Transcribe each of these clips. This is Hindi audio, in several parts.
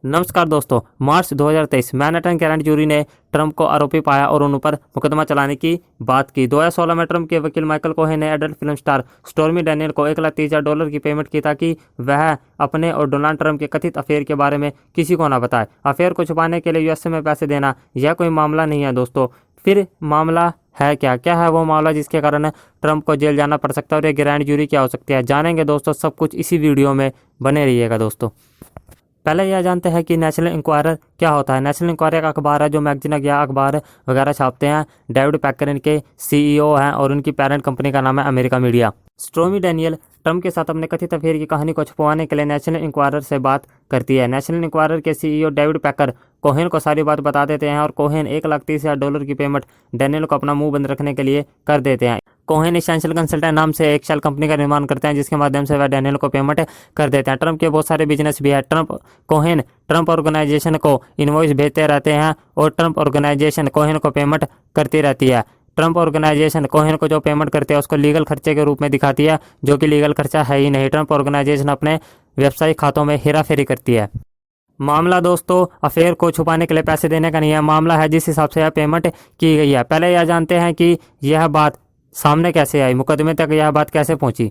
नमस्कार दोस्तों, मार्च 2023 मैनहट्टन ग्रैंड जूरी ने ट्रंप को आरोपी पाया और उन पर मुकदमा चलाने की बात की। 2016 में ट्रंप के वकील माइकल कोहेन ने adult film star stormy Daniel को $1,30,000 की पेमेंट की ताकि वह अपने और डोनाल्ड ट्रंप के कथित अफेयर के बारे में किसी को ना बताए। अफेयर को छुपाने के लिए यूएसए में पैसे देना यह कोई मामला नहीं है दोस्तों। फिर मामला है क्या है वो मामला जिसके कारण ट्रंप को जेल जाना पड़ सकता है और ये ग्रैंड जूरी क्या हो सकती है, जानेंगे दोस्तों। सब कुछ इसी वीडियो में बने रहिएगा दोस्तों। पहले यह जानते हैं कि नेशनल इंक्वायरर क्या होता है। नेशनल इंक्वायरर एक अखबार है जो मैगजीन या अखबार वगैरह छापते हैं। डेविड पैकर इनके सीईओ हैं और उनकी पेरेंट कंपनी का नाम है America media. Stormy Daniel Trump के साथ अपने कथित अफेयर की कहानी को छुपवाने के लिए नेशनल इंक्वायरर से बात करती है। नेशनल इंक्वायरर के सीईओ डेविड पैकर कोहेन को सारी बात बता देते हैं और कोहेन $1,30,000 की पेमेंट डैनियल को अपना मुंह बंद रखने के लिए कर देते हैं। कोहेन एसेंशियल कंसल्टेंट नाम से एक शेल कंपनी का निर्माण करते हैं जिसके माध्यम से वह डैनियल को पेमेंट कर देते हैं। ट्रंप के बहुत सारे बिजनेस भी है। कोहेन ट्रंप ऑर्गेनाइजेशन को इनवॉइस भेजते रहते हैं और ट्रंप ऑर्गेनाइजेशन कोहेन को पेमेंट करती रहती है। ट्रंप ऑर्गेनाइजेशन कोहेन को जो पेमेंट करते हैं उसको लीगल खर्चे के रूप में दिखाती है, जो कि लीगल खर्चा है ही नहीं। ट्रंप ऑर्गेनाइजेशन अपने व्यवसायिक खातों में हेराफेरी करती है। मामला दोस्तों अफेयर को छुपाने के लिए पैसे देने का नहीं है, मामला है जिस हिसाब से यह पेमेंट की गई है। पहले यह जानते हैं कि यह बात सामने कैसे आई, मुकदमे तक यह बात कैसे पहुंची।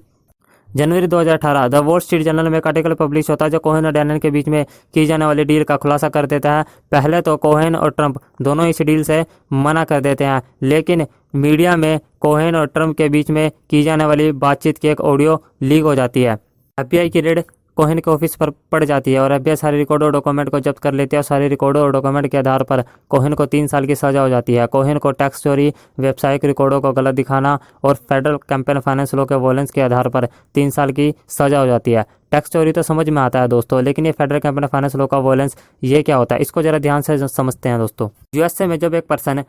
जनवरी 2018 द वॉल स्ट्रीट जर्नल में एक आर्टिकल पब्लिश होता है जो कोहेन और डैनियल के बीच में की जाने वाली डील का खुलासा कर देता है। पहले तो कोहेन और ट्रंप दोनों इस डील से मना कर देते हैं, लेकिन मीडिया में कोहेन और ट्रंप के बीच में की जाने वाली बातचीत की एक ऑडियो लीक हो जाती है। एफबीआई की रेड कोहेन के ऑफिस पर पड़ जाती है और एफबीआई सारे रिकॉर्ड और डॉक्यूमेंट को जब्त कर लेती है और सारे रिकॉर्ड और डॉक्यूमेंट के आधार पर कोहेन को 3 साल की सजा हो जाती है। कोहेन को टैक्स चोरी, व्यावसायिक रिकॉर्डों को गलत दिखाना और फेडरल कैंपेन फाइनेंस लॉ के वॉलेंस के आधार पर 3 साल की सजा हो जाती है। टैक्स चोरी तो समझ में आता है दोस्तों, लेकिन ये फेडरल कैंपेन फाइनेंस लॉ का वॉलेंस ये क्या होता है, इसको जरा ध्यान से समझते हैं दोस्तों। यूएसए में जब एक पर्सन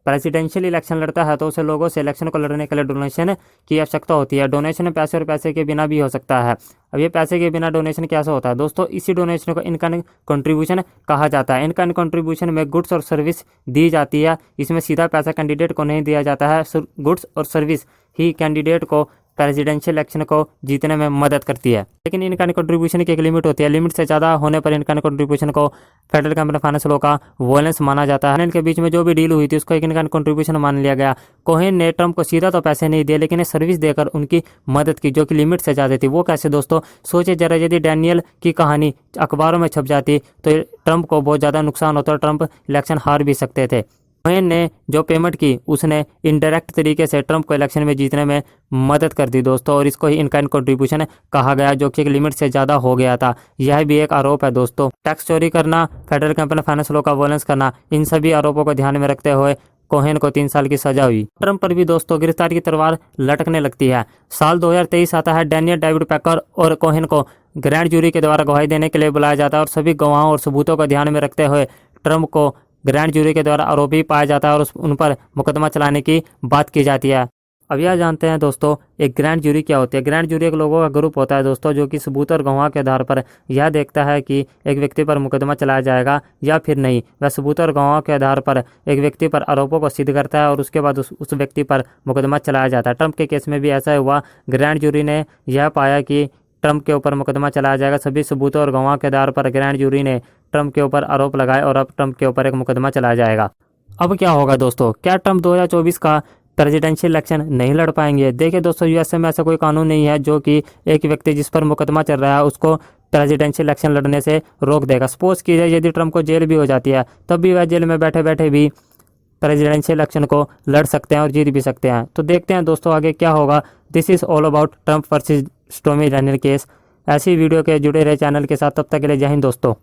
प्रेसिडेंशियल इलेक्शन लड़ता है तो उसे लोगों से इलेक्शन को लड़ने के लिए डोनेशन की आवश्यकता होती है। डोनेशन पैसे और पैसे के बिना भी हो सकता है। अब ये पैसे के बिना डोनेशन कैसे होता है दोस्तों, इसी डोनेशन को इनकाइंड कंट्रीब्यूशन कहा जाता है। इनकाइंड कंट्रीब्यूशन में गुड्स और सर्विस दी जाती है। इसमें सीधा पैसा कैंडिडेट को नहीं दिया जाता है। गुड्स और सर्विस ही कैंडिडेट को प्रेसिडेंशियल इलेक्शन को जीतने में मदद करती है। लेकिन इनकाइंड कंट्रीब्यूशन की एक लिमिट होती है। लिमिट से ज़्यादा होने पर इनकाइंड कंट्रीब्यूशन को फेडरल कैंपेन फाइनेंस लॉ का वॉलेंस माना जाता है। इनके बीच में जो भी डील हुई थी उसको एक इनकाइंड कंट्रीब्यूशन मान लिया गया। कोहेन ने ट्रंप को सीधा तो पैसे नहीं दिए, लेकिन सर्विस देकर उनकी मदद की, जो कि लिमिट से ज़्यादा थी। वो कैसे दोस्तों, सोचे जरा, यदि डैनियल की कहानी अखबारों में छप जाती तो ट्रंप को बहुत ज़्यादा नुकसान होता और ट्रंप इलेक्शन हार भी सकते थे। कोहेन ने जो पेमेंट की उसने इनडायरेक्ट तरीके से ट्रंप को इलेक्शन में जीतने में मदद कर दी दोस्तों, और इसको ही इनकाइंड कंट्रीब्यूशन कहा गया, जो कि एक लिमिट से ज़्यादा हो गया था। यह भी एक आरोप है दोस्तों। टैक्स चोरी करना, फेडरल कैंपेन फाइनेंस लॉ का वॉलेंस करना, इन सभी आरोपों को ध्यान में रखते हुए कोहेन को 3 साल की सजा हुई। ट्रंप पर भी दोस्तों गिरफ्तारी की तलवार लटकने लगती है। साल 2023 आता है। डैनियल, डेविड पैकर और कोहेन को ग्रैंड जूरी के द्वारा गवाही देने के लिए बुलाया जाता है और सभी गवाहों और सबूतों को ध्यान में रखते हुए ट्रंप को ग्रैंड जूरी के द्वारा आरोपी पाया जाता है और उन पर मुकदमा चलाने की बात की जाती है। अब यह जानते हैं दोस्तों एक ग्रैंड जूरी क्या होती है। ग्रैंड जूरी एक लोगों का ग्रुप होता है दोस्तों, जो कि सबूत और गवाह के आधार पर यह देखता है कि एक व्यक्ति पर मुकदमा चलाया जाएगा या फिर नहीं। वह सबूत और गवाह के आधार पर एक व्यक्ति पर आरोपों को सिद्ध करता है और उसके बाद उस व्यक्ति पर मुकदमा चलाया जाता है। ट्रंप के केस में भी ऐसा हुआ। ग्रैंड जूरी ने यह पाया कि ट्रंप के ऊपर मुकदमा चलाया जाएगा। सभी सबूतों और गवाह के आधार पर ग्रैंड जूरी ने ट्रंप के ऊपर आरोप लगाए और अब ट्रंप के ऊपर एक मुकदमा चलाया जाएगा। अब क्या होगा दोस्तों, क्या ट्रंप 2024 का प्रेसिडेंशियल इलेक्शन नहीं लड़ पाएंगे? देखिए दोस्तों, यूएसए में ऐसा कोई कानून नहीं है जो कि एक व्यक्ति जिस पर मुकदमा चल रहा है उसको प्रेसिडेंशियल इलेक्शन लड़ने से रोक देगा। सपोज कीजिए यदि ट्रंप को जेल भी हो जाती है तब भी वह जेल में बैठे बैठे भी प्रेसिडेंशियल इलेक्शन को लड़ सकते हैं और जीत भी सकते हैं। तो देखते हैं दोस्तों आगे क्या होगा। This is all about Trump versus stormy Daniel case. ऐसी वीडियो के जुड़े रहे चैनल के साथ। तब तक के लिए जय हिंद दोस्तों।